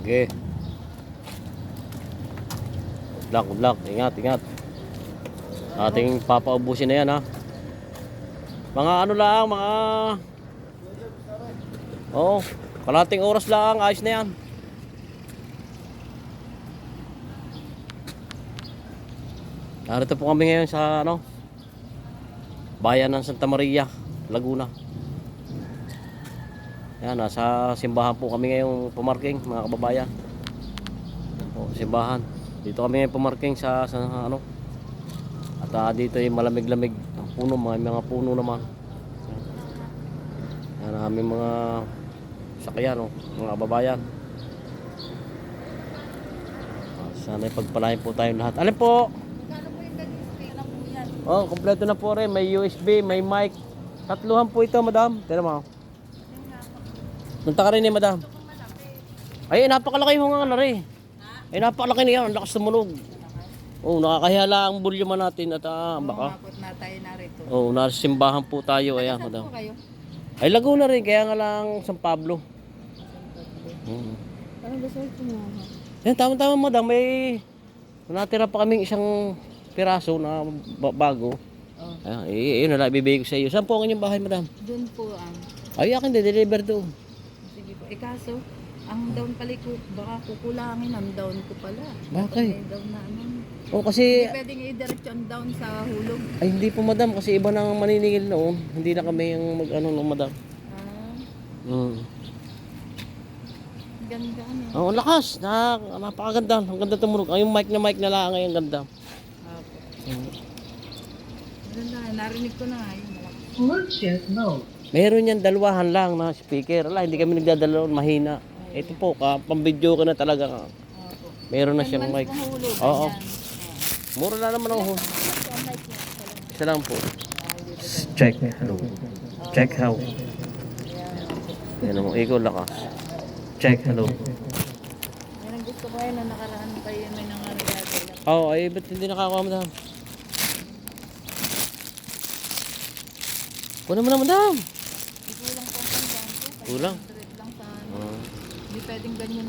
Okay. Good luck. Ingat, ingat. Ating papaubusin na yan ha. Mga ano lang, mga... Oo, kalating oras lang, ayos na yan. Narito po kami ngayon sa ano, bayan ng Santa Maria, Laguna. Yan, nasa simbahan po kami ngayong pumarking, mga kababayan. O, simbahan. Dito kami ngayon pumarking sa ano. At dito ay malamig-lamig ang puno, mga puno naman. Yan aming mga sakyan, mga kababayan. Sana ipagpalain po tayong lahat. Alin po? Oh, kompleto na po rin. May USB, may mic. Tatluhan po ito, madam. Tira mo. Punta ka rin madam. Ay, napakalaki yung mga rin. Ay, napakalaki niya. Ang lakas tumunog. Oh, nakakahiya ang volume natin at baka. Na tayo narito. Oh, nasimbahan po tayo. Ayan, madam. Kayo? Ay, Laguna rin. Kaya nga lang San Pablo. Parang gusto ko mo. Yan, tama-tama madam. May natira pa kaming isang piraso na bago. Oh. Ayan, yun na lang ibibigay ko sa iyo. Saan po ang inyong bahay, madam? Doon po ang... Ay, akin de-deliver doon. Sige po. Kaso, ang down pala baka kukulangin ang down ko pala. Bakit? May down na ano. Oh, kasi... Hindi pwedeng i-diretso ang down sa hulog. Ay, hindi po, madam. Kasi iba nang maniningil noon. Hindi na kami yung mag-ano no, madam. Ganda ano. Oh, ang lakas. Napakaganda. Ang ganda tumunog. Ay, yung mic na lang ay ang ganda. Ganda. Narinig ko na nga yun. Bluetooth mode. Meron yan, dalawahan lang na speaker. Ala, hindi kami nagdadalawan. Mahina. Ito po, pang-video ka na talaga. Meron na siyang mic. Oo. Mura na naman ako. Isa lang po. Check. Hello. Check how. Yan mo, ikaw lakas. Check. Hello. Yan ang gusto ko yun na nakaraan tayo may nangarigado. Oo, ay ba't hindi nakakuha madam? Kunin mo na madam. Kulang po ang pangganto. Kulang. Lang sa ano. Hindi pwedeng ganyan